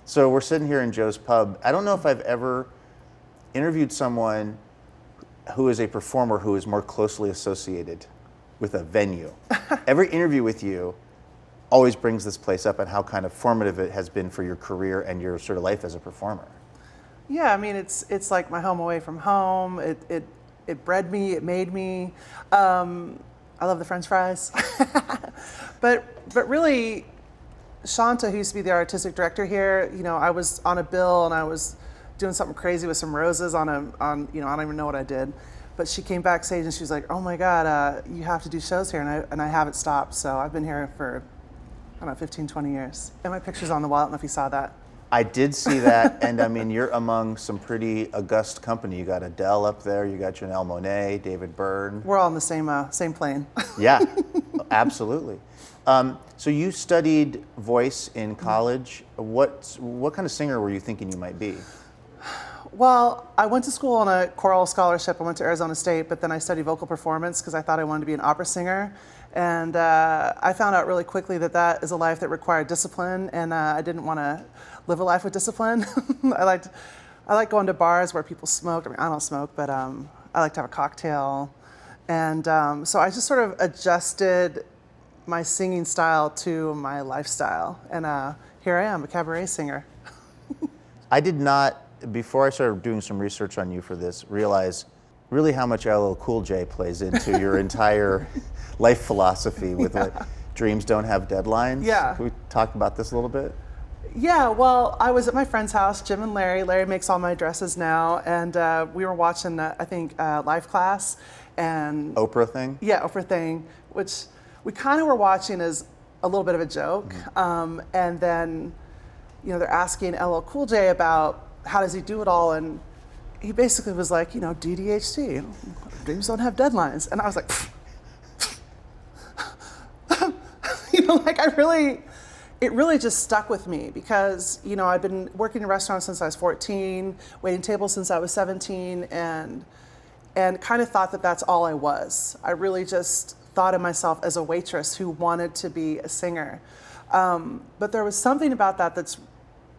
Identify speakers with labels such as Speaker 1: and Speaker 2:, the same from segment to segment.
Speaker 1: So we're sitting here in Joe's Pub. I don't know if I've ever interviewed someone who is a performer who is more closely associated with a venue. Every interview with you always brings this place up and how kind of formative it has been for your career and your sort of life as a performer.
Speaker 2: Yeah, I mean, it's like my home away from home. It bred me, it made me. I love the French fries. but really, Shanta, who used to be the artistic director here, I was on a bill and I was doing something crazy with some roses on I don't even know what I did. But she came backstage and she was like, "Oh my God, you have to do shows here," and I haven't stopped. So I've been here for, I don't know, 15, 20 years. And my picture's on the wall. I don't know if you saw that.
Speaker 1: I did see that, and I mean, you're among some pretty august company. You got Adele up there, you got Janelle Monáe, David Byrne.
Speaker 2: We're all in the same plane.
Speaker 1: Yeah, absolutely. So you studied voice in college. What kind of singer were you thinking you might be?
Speaker 2: Well, I went to school on a choral scholarship. I went to Arizona State, but then I studied vocal performance because I thought I wanted to be an opera singer. And I found out really quickly that is a life that required discipline, and I didn't want to live a life with discipline. I like going to bars where people smoke. I mean, I don't smoke, but I like to have a cocktail. And so I just sort of adjusted my singing style to my lifestyle. And here I am, a cabaret singer.
Speaker 1: I did not, before I started doing some research on you for this, realize really how much LL Cool J plays into your entire life philosophy with like, dreams don't have deadlines.
Speaker 2: Yeah.
Speaker 1: Can we talk about this a little bit?
Speaker 2: Yeah, well, I was at my friend's house, Jim and Larry. Larry makes all my dresses now, and we were watching, I think, Life Class. And
Speaker 1: Oprah thing?
Speaker 2: Yeah, Oprah thing, which we kind of were watching as a little bit of a joke. Mm-hmm. And then, they're asking LL Cool J about how does he do it all, and he basically was like, DDHD, dreams don't have deadlines. And I was like, it really just stuck with me because, I'd been working in restaurants since I was 14, waiting tables since I was 17, and kind of thought that that's all I was. I really just thought of myself as a waitress who wanted to be a singer. But there was something about that that's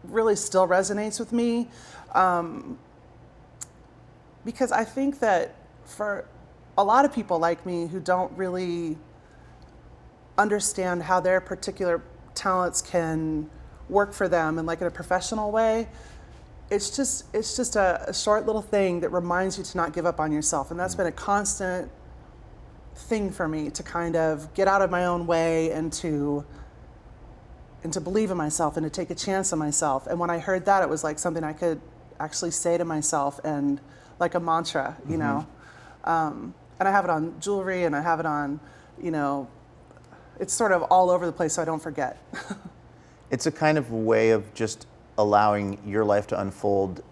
Speaker 2: really still resonates with me. Because I think that for a lot of people like me who don't really understand how their particular talents can work for them and like in a professional way, it's just a short little thing that reminds you to not give up on yourself. And that's been a constant thing for me, to kind of get out of my own way and to believe in myself and to take a chance on myself. And when I heard that, it was like something I could actually say to myself, and like a mantra, And I have it on jewelry, and I have it on, it's sort of all over the place so I don't forget.
Speaker 1: It's a kind of way of just allowing your life to unfold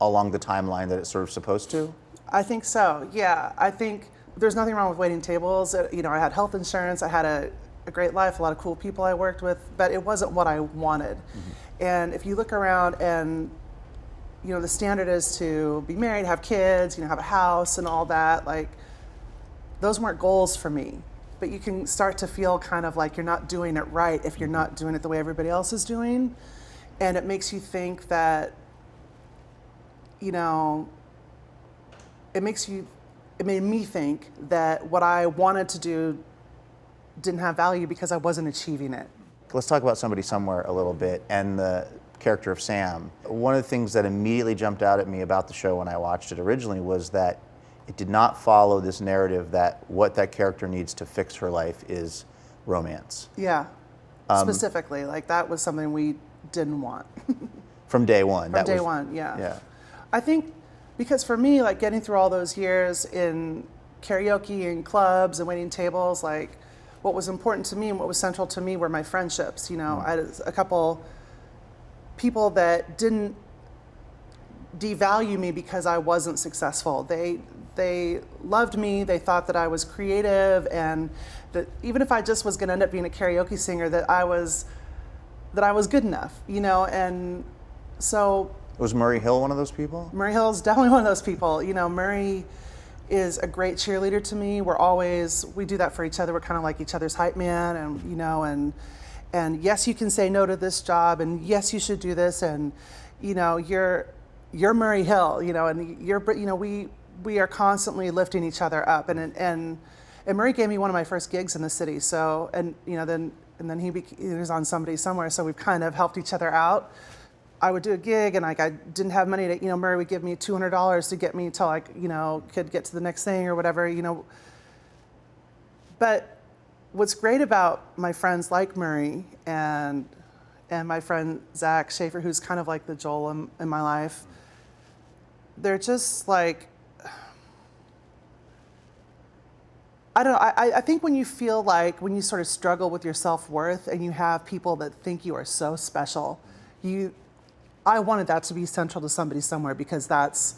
Speaker 1: along the timeline that it's sort of supposed to?
Speaker 2: I think so, yeah. I think there's nothing wrong with waiting tables. I had health insurance, I had a great life, a lot of cool people I worked with, but it wasn't what I wanted. Mm-hmm. And if you look around and, the standard is to be married, have kids, have a house and all that, like, those weren't goals for me. But you can start to feel kind of like you're not doing it right if you're not doing it the way everybody else is doing. And it makes you think that, it made me think that what I wanted to do didn't have value because I wasn't achieving it.
Speaker 1: Let's talk about Somebody Somewhere a little bit and the character of Sam. One of the things that immediately jumped out at me about the show when I watched it originally was that it did not follow this narrative that what that character needs to fix her life is romance.
Speaker 2: Yeah, specifically, like that was something we didn't want.
Speaker 1: From day one.
Speaker 2: From day one, yeah. I think because for me, like getting through all those years in karaoke and clubs and waiting tables, like what was important to me and what was central to me were my friendships. I had a couple people that didn't devalue me because I wasn't successful. They loved me. They thought that I was creative, and that even if I just was going to end up being a karaoke singer, that I was good enough. And so.
Speaker 1: Was Murray Hill one of those people?
Speaker 2: Murray Hill is definitely one of those people. Murray is a great cheerleader to me. We do that for each other. We're kind of like each other's hype man, and and yes, you can say no to this job, and yes, you should do this, and you're Murray Hill, and we are constantly lifting each other up, and Murray gave me one of my first gigs in the city, so then he was on Somebody Somewhere, so we've kind of helped each other out. I would do a gig, and I didn't have money to, Murray would give me $200 to get me till I, could get to the next thing or whatever, But what's great about my friends like Murray and my friend Zach Schaefer, who's kind of like the Joel in my life, they're just like, I don't know, I think when you feel like, when you sort of struggle with your self-worth and you have people that think you are so special, I wanted that to be central to Somebody Somewhere because that's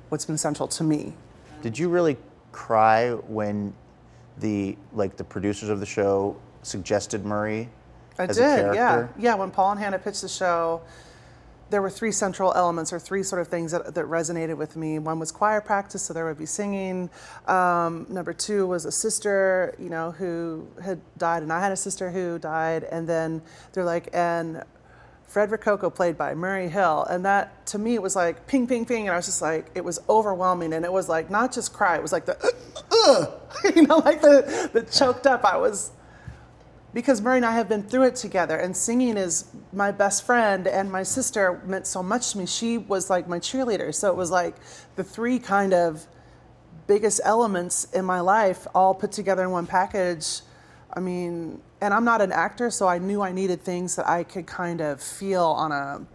Speaker 2: what's been central to me.
Speaker 1: Did you really cry when the producers of the show suggested Murray as a character?
Speaker 2: Yeah. When Paul and Hannah pitched the show, there were 3 central elements or 3 sort of things that resonated with me. One was choir practice, so there would be singing. Number 2 was a sister, who had died, and I had a sister who died. And then they're like, and Fred Rococo played by Murray Hill. And that, to me, it was like ping, ping, ping. And I was just like, it was overwhelming. And it was like, not just cry, it was like the, like the choked up. Because Murray and I have been through it together, and singing is my best friend, and my sister meant so much to me. She was like my cheerleader. So it was like the 3 kind of biggest elements in my life all put together in one package. I mean, and I'm not an actor, so I knew I needed things that I could kind of feel on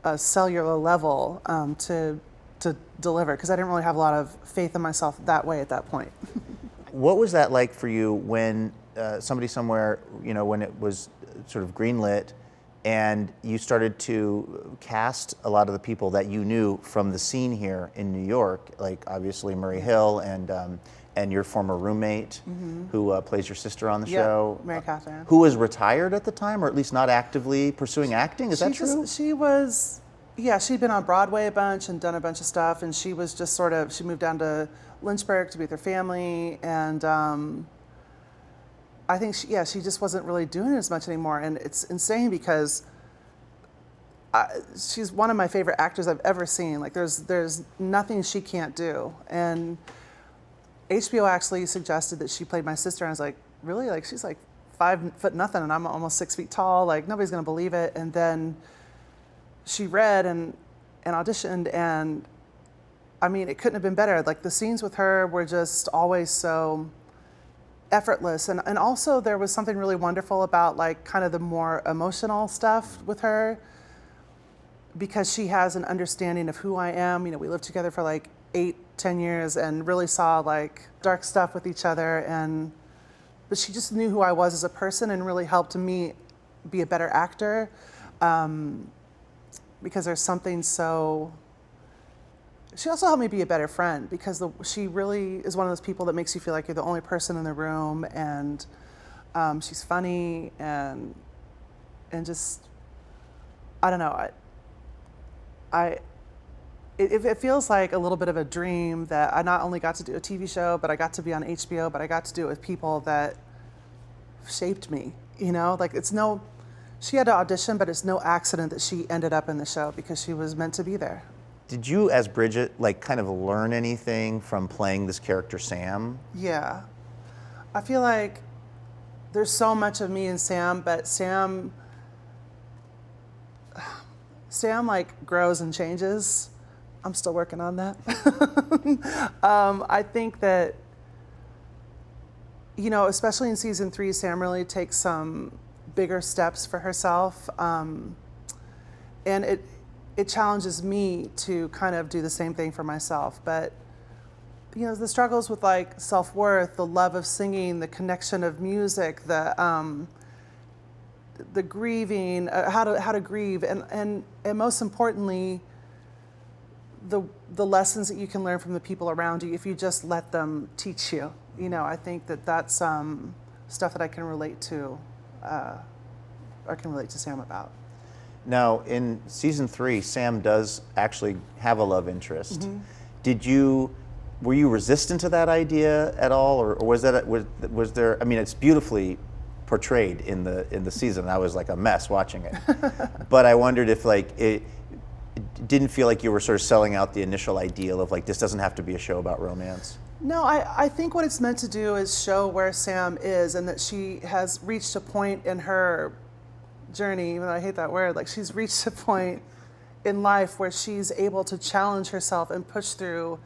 Speaker 2: a cellular level to deliver, because I didn't really have a lot of faith in myself that way at that point.
Speaker 1: What was that like for you when Somebody Somewhere, when it was sort of greenlit and you started to cast a lot of the people that you knew from the scene here in New York, like obviously Murray Hill and your former roommate who plays your sister on the show?
Speaker 2: Mary Catherine.
Speaker 1: Who was retired at the time, or at least not actively pursuing acting? Is that true?
Speaker 2: She was, she'd been on Broadway a bunch and done a bunch of stuff, and she was just she moved down to Lynchburg to be with her family, and I think she just wasn't really doing it as much anymore. And it's insane because she's one of my favorite actors I've ever seen. Like there's nothing she can't do. And HBO actually suggested that she played my sister, and I was like, really? Like she's like 5 foot nothing, and I'm almost 6 feet tall. Like nobody's gonna believe it. And then she read and auditioned, and I mean, it couldn't have been better. Like the scenes with her were just always so effortless, and also there was something really wonderful about like kind of the more emotional stuff with her, because she has an understanding of who I am. We lived together for like 8-10 years and really saw like dark stuff with each other, but she just knew who I was as a person and really helped me be a better actor, because there's something so. She also helped me be a better friend, because she really is one of those people that makes you feel like you're the only person in the room, and she's funny and just, I don't know, it feels like a little bit of a dream that I not only got to do a TV show, but I got to be on HBO, but I got to do it with people that shaped me, like she had to audition, but it's no accident that she ended up in the show, because she was meant to be there.
Speaker 1: Did you, as Bridget, kind of learn anything from playing this character, Sam?
Speaker 2: Yeah. I feel like there's so much of me in Sam, but Sam grows and changes. I'm still working on that. I think that, especially in season 3, Sam really takes some bigger steps for herself. And it challenges me to kind of do the same thing for myself. But, the struggles with self-worth, the love of singing, the connection of music, the grieving, how to grieve, and most importantly, the lessons that you can learn from the people around you if you just let them teach you. I think that's stuff that I can relate to, Sam about.
Speaker 1: Now, in season 3, Sam does actually have a love interest.
Speaker 2: Mm-hmm.
Speaker 1: Were you resistant to that idea at all, or was there? I mean, it's beautifully portrayed in the season. I was like a mess watching it. But I wondered if like it didn't feel like you were sort of selling out the initial ideal of like, this doesn't have to be a show about romance.
Speaker 2: No, I think what it's meant to do is show where Sam is and that she has reached a point in her journey, even though I hate that word, like she's reached a point in life where she's able to challenge herself and push through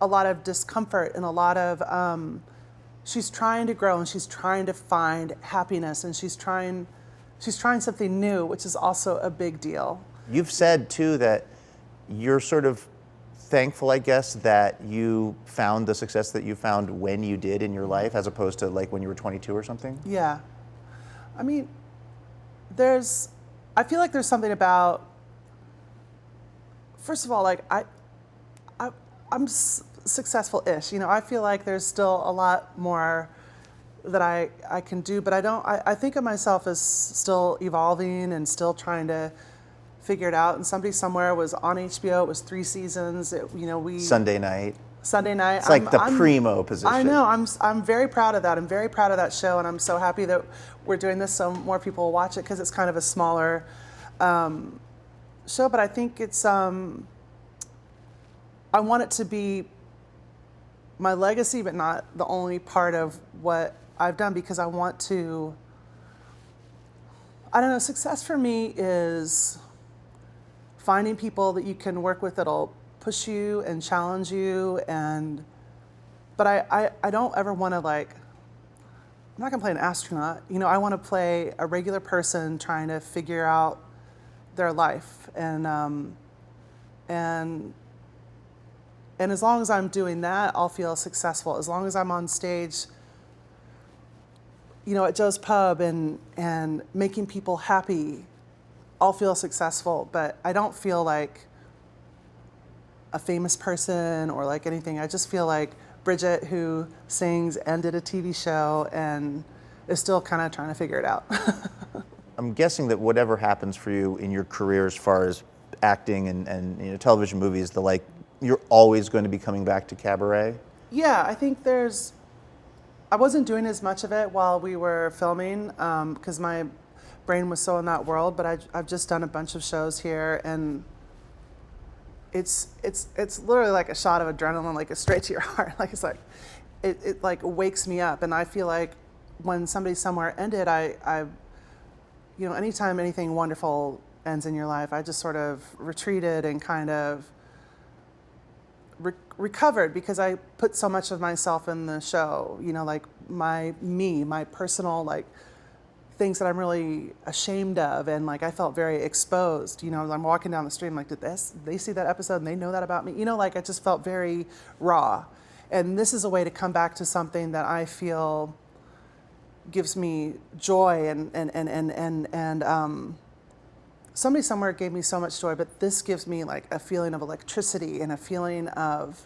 Speaker 2: a lot of discomfort and a lot of, she's trying to grow and she's trying to find happiness and she's trying something new, which is also a big deal.
Speaker 1: You've said too that you're sort of thankful, I guess, that you found the success that you found when you did in your life, as opposed to like when you were 22 or something.
Speaker 2: Yeah. I mean, I feel like there's something about, first of all, like I'm successful-ish. You know, I feel like there's still a lot more that I can do, but I think of myself as still evolving and still trying to figure it out. And Somebody Somewhere was on HBO. It was 3 seasons.
Speaker 1: Sunday night.
Speaker 2: It's
Speaker 1: like the primo position.
Speaker 2: I know. I'm very proud of that. I'm very proud of that show, and I'm so happy that we're doing this so more people will watch it because it's kind of a smaller show. But I think it's I want it to be my legacy, but not the only part of what I've done, because I want to. I don't know. Success for me is finding people that you can work with that'll push you and challenge you, but I don't ever want to, like, I'm not gonna play an astronaut. You know, I want to play a regular person trying to figure out their life, and as long as I'm doing that, I'll feel successful. As long as I'm on stage, you know, at Joe's Pub and making people happy, I'll feel successful. But I don't feel like a famous person or like anything. I just feel like Bridget, who sings and did a TV show and is still kind of trying to figure it out.
Speaker 1: I'm guessing that whatever happens for you in your career as far as acting and you know, television, movies, the like, you're always going to be coming back to cabaret?
Speaker 2: Yeah, I think I wasn't doing as much of it while we were filming because my brain was so in that world, but I've just done a bunch of shows here, and it's literally like a shot of adrenaline, like it's straight to your heart. Like it's like it like wakes me up, and I feel like when Somebody Somewhere ended, I you know, anytime anything wonderful ends in your life, I just sort of retreated and kind of recovered, because I put so much of myself in the show, you know, like my personal, like, things that I'm really ashamed of, and like I felt very exposed. You know, I'm walking down the street, I'm like, did they see that episode and they know that about me? You know, like I just felt very raw. And this is a way to come back to something that I feel gives me joy and Somebody Somewhere gave me so much joy, but this gives me like a feeling of electricity and a feeling of,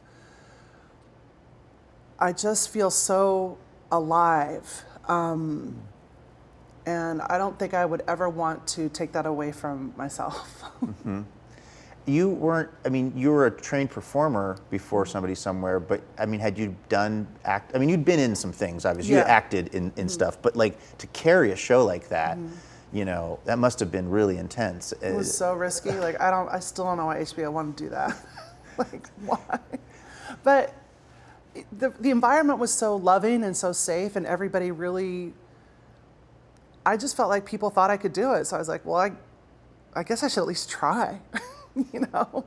Speaker 2: I just feel so alive. And I don't think I would ever want to take that away from myself.
Speaker 1: Mm-hmm. You were a trained performer before Somebody Somewhere, but I mean, had you done you'd been in some things, obviously.
Speaker 2: Yeah.
Speaker 1: You acted in mm-hmm. stuff, but like to carry a show like that, mm-hmm. you know, that must have been really intense.
Speaker 2: It was so risky. Like, I still don't know why HBO wanted to do that. Like, why? But the environment was so loving and so safe, and everybody really, I just felt like people thought I could do it. So I was like, well, I guess I should at least try, you know?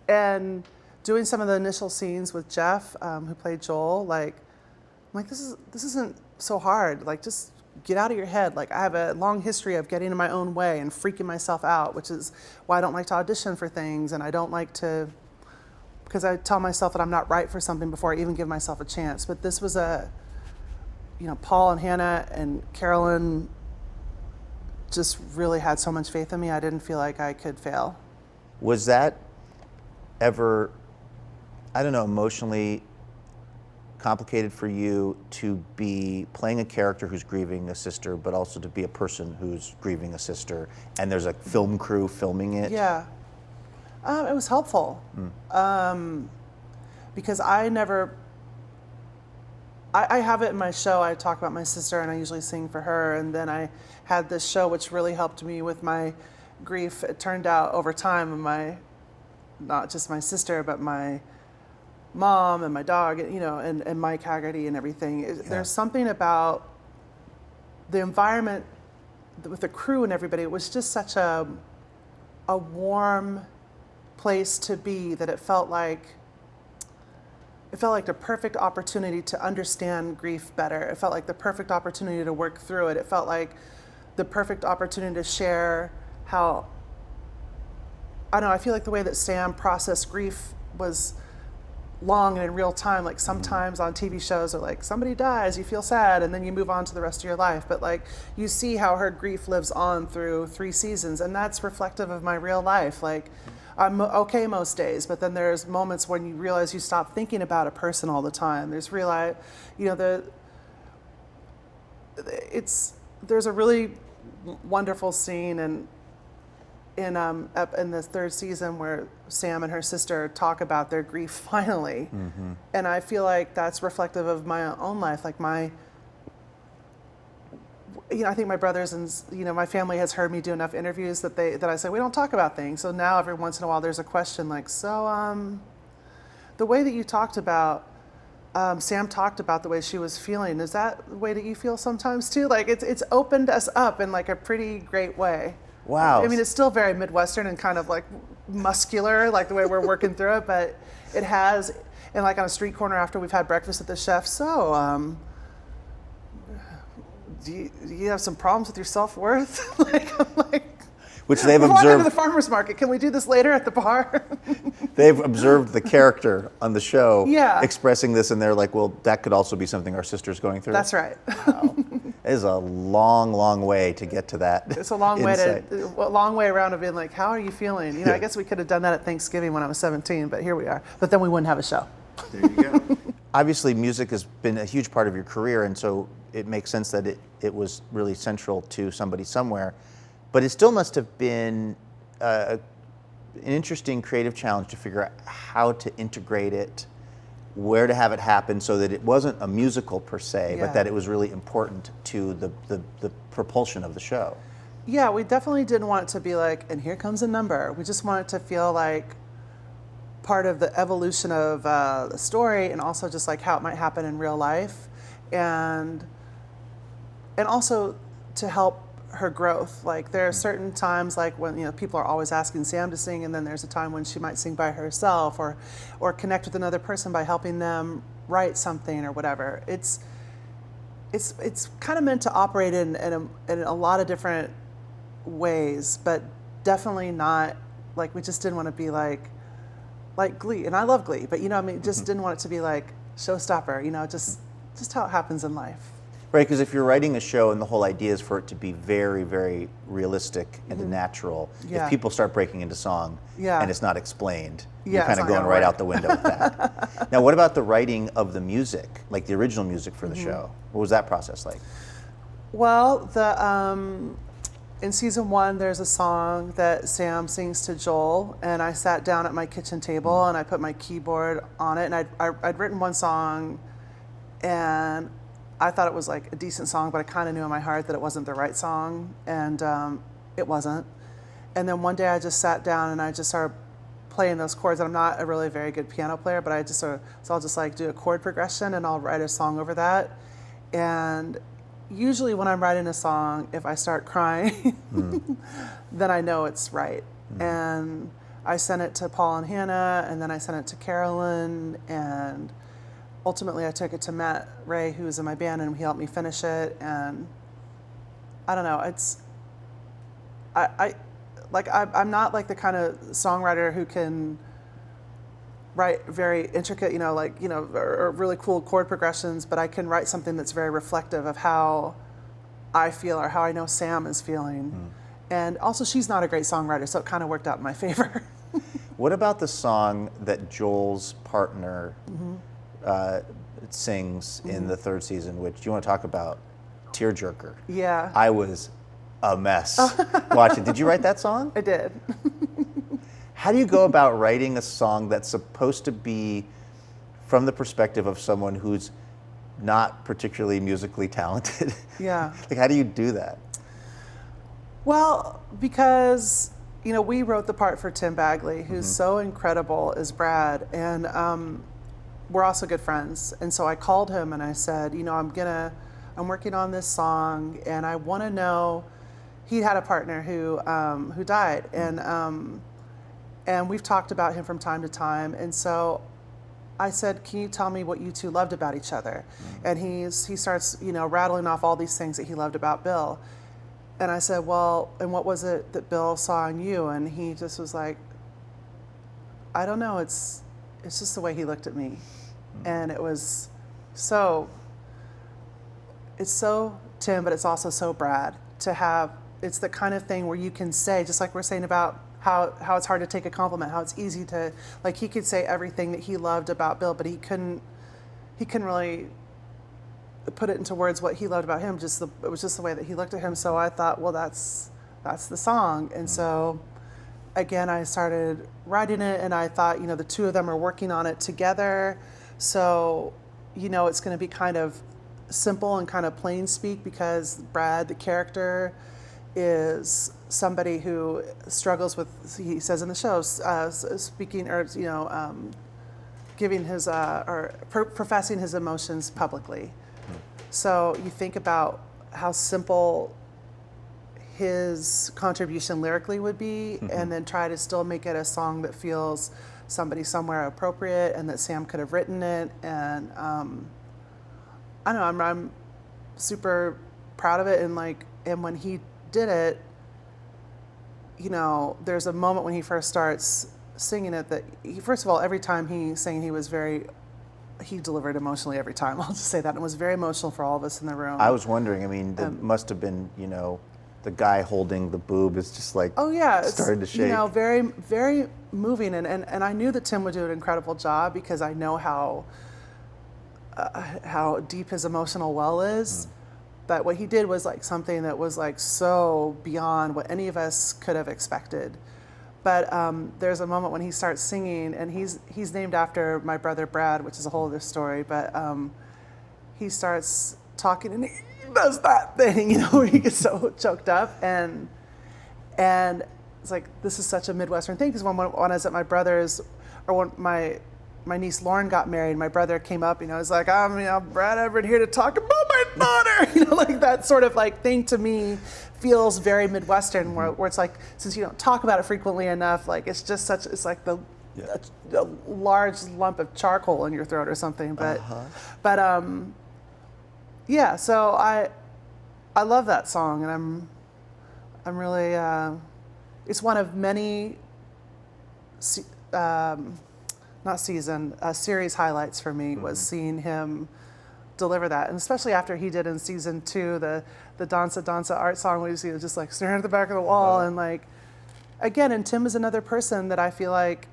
Speaker 2: And doing some of the initial scenes with Jeff, who played Joel, like, I'm like, this isn't so hard. Like, just get out of your head. Like, I have a long history of getting in my own way and freaking myself out, which is why I don't like to audition for things, and I don't like to, because I tell myself that I'm not right for something before I even give myself a chance. But this was Paul and Hannah and Carolyn just really had so much faith in me. I didn't feel like I could fail.
Speaker 1: Was that ever, I don't know, emotionally complicated for you to be playing a character who's grieving a sister, but also to be a person who's grieving a sister, and there's a film crew filming it?
Speaker 2: Yeah. It was helpful. Because I never I have it in my show. I talk about my sister, and I usually sing for her. And then I had this show which really helped me with my grief. It turned out over time, not just my sister, but my mom and my dog, and Mike Haggerty and everything. There's something about the environment with the crew and everybody. It was just such a warm place to be, that it felt like the perfect opportunity to understand grief better. It felt like the perfect opportunity to work through it. It felt like the perfect opportunity to share how, I don't know, I feel like the way that Sam processed grief was long and in real time. Like sometimes on TV shows are like, somebody dies, you feel sad, and then you move on to the rest of your life. But like, you see how her grief lives on through 3 seasons, and that's reflective of my real life. Like, I'm okay most days, but then there's moments when you realize you stop thinking about a person all the time. There's there's a really wonderful scene in the 3rd season where Sam and her sister talk about their grief finally. And I feel like that's reflective of my own life. Like I think my brothers and, my family has heard me do enough interviews that I say, we don't talk about things. So now every once in a while there's a question like, so the way that you talked about, Sam talked about the way she was feeling, is that the way that you feel sometimes too? Like it's opened us up in like a pretty great way.
Speaker 1: Wow.
Speaker 2: I mean, it's still very Midwestern and kind of like muscular, like the way we're working through it, but it has, and like on a street corner after we've had breakfast at the chef, so, do you have some problems with your self-worth?
Speaker 1: Which they've
Speaker 2: we're walking to
Speaker 1: observed.
Speaker 2: the farmer's market. Can we do this later at the bar?
Speaker 1: They've observed the character on the show expressing this, and they're like, well, that could also be something our sister's going through.
Speaker 2: That's right.
Speaker 1: Wow. It is a long, long way to get to that.
Speaker 2: It's a long way around of being like, how are you feeling? I guess we could have done that at Thanksgiving when I was 17, but here we are. But then we wouldn't have a show.
Speaker 1: There you go. Obviously, music has been a huge part of your career, and so it makes sense that it was really central to Somebody Somewhere. But it still must have been an interesting creative challenge to figure out how to integrate it, where to have it happen so that it wasn't a musical per se, but that it was really important to the propulsion of the show.
Speaker 2: Yeah, we definitely didn't want it to be like, and here comes a number. We just want it to feel like part of the evolution of the story, and also just like how it might happen in real life, and also to help her growth. Like there are certain times like when people are always asking Sam to sing, and then there's a time when she might sing by herself or connect with another person by helping them write something or whatever. It's kind of meant to operate in a lot of different ways, but definitely not like, we just didn't want to be like Glee, and I love Glee, but just didn't want it to be like showstopper, just how it happens in life.
Speaker 1: Right, because if you're writing a show and the whole idea is for it to be very, very realistic and natural, if people start breaking into song and it's not explained, you're kind of going right out the window with that. Now, what about the writing of the music, like the original music for the show? What was that process like?
Speaker 2: Well, in season 1, there's a song that Sam sings to Joel, and I sat down at my kitchen table and I put my keyboard on it, and I'd written one song, and I thought it was like a decent song, but I kind of knew in my heart that it wasn't the right song, and it wasn't. And then one day I just sat down and I just started playing those chords, and I'm not a really very good piano player, but so I'll just like do a chord progression and I'll write a song over that. And usually when I'm writing a song, if I start crying, then I know it's right. And I sent it to Paul and Hannah, and then I sent it to Carolyn, and ultimately I took it to Matt Ray, who was in my band, and he helped me finish it. And I don't know, I'm not like the kind of songwriter who can write very intricate, or really cool chord progressions, but I can write something that's very reflective of how I feel or how I know Sam is feeling. And also, she's not a great songwriter, so it kind of worked out in my favor.
Speaker 1: What about the song that Joel's partner sings in the 3rd season, which you want to talk about? Tearjerker.
Speaker 2: Yeah.
Speaker 1: I was a mess watching. Did you write that song?
Speaker 2: I did.
Speaker 1: How do you go about writing a song that's supposed to be from the perspective of someone who's not particularly musically talented.
Speaker 2: Yeah.
Speaker 1: Like, how do you do that?
Speaker 2: Well, because, we wrote the part for Tim Bagley, who's so incredible as Brad, and we're also good friends. And so I called him and I said, I'm working on this song, and I want to know. He had a partner who died, and we've talked about him from time to time. And so I said, can you tell me what you two loved about each other? And he starts, rattling off all these things that he loved about Bill. And I said, well, and what was it that Bill saw in you? And he just was like, I don't know. It's just the way he looked at me. And it was it's so Tim, but it's also so Brad to have. It's the kind of thing where you can say, just like we're saying about how it's hard to take a compliment, how it's easy to, like, he could say everything that he loved about Bill, but he couldn't really put it into words what he loved about him. It was just the way that he looked at him. So I thought, well, that's the song. And so again, I started writing it, and I thought, the two of them are working on it together. So, it's going to be kind of simple and kind of plain speak, because Brad, the character, is somebody who struggles with, he says in the show, speaking or giving his or professing his emotions publicly. So you think about how simple his contribution lyrically would be, and then try to still make it a song that feels somebody somewhere appropriate, and that Sam could have written it. And I don't know, I'm super proud of it. And when he did it, there's a moment when he first starts singing it that first of all, every time he sang, he delivered emotionally every time. I'll just say that. It was very emotional for all of us in the room.
Speaker 1: I was wondering, it must have been, the guy holding the boob is just like,
Speaker 2: oh yeah,
Speaker 1: started to shake.
Speaker 2: Very, very moving. And I knew that Tim would do an incredible job, because I know how deep his emotional well is. But what he did was like something that was like so beyond what any of us could have expected. But there's a moment when he starts singing, and he's named after my brother Brad, which is a whole other story. But he starts talking, and he does that thing, where he gets so choked up, and it's like, this is such a Midwestern thing. Because when I was at my brother's, or when my niece Lauren got married, my brother came up, was like, I'm Brad Everett here to talk about my daughter. Like that sort of like thing to me feels very Midwestern, where it's like, since you don't talk about it frequently enough, like it's just it's like a large lump of charcoal in your throat or something. But yeah, so I love that song, and I'm really it's one of many series highlights for me, was seeing him deliver that. And especially after he did in season 2, the Danza Danza art song, where he was just like staring at the back of the wall. And like, again, and Tim is another person that I feel like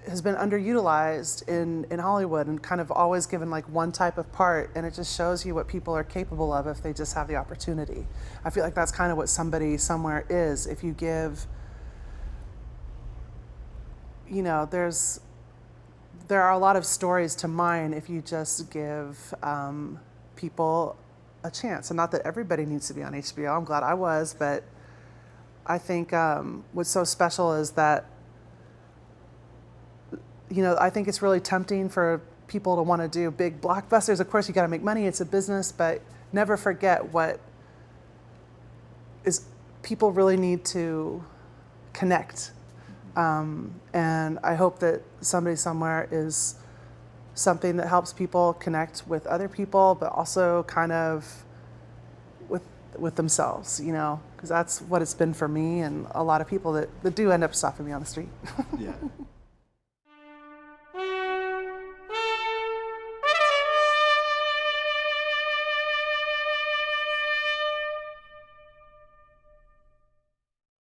Speaker 2: has been underutilized in Hollywood, and kind of always given like one type of part. And it just shows you what people are capable of if they just have the opportunity. I feel like that's kind of what somebody somewhere is. If you give, there are a lot of stories to mine if you just give people a chance. And not that everybody needs to be on HBO. I'm glad I was, but I think what's so special is that, I think it's really tempting for people to want to do big blockbusters. Of course, you got to make money. It's a business, but never forget what is people really need to connect. And I hope that Somebody Somewhere is something that helps people connect with other people, but also kind of with themselves, because that's what it's been for me, and a lot of people that do end up stopping me on the street.
Speaker 1: Yeah.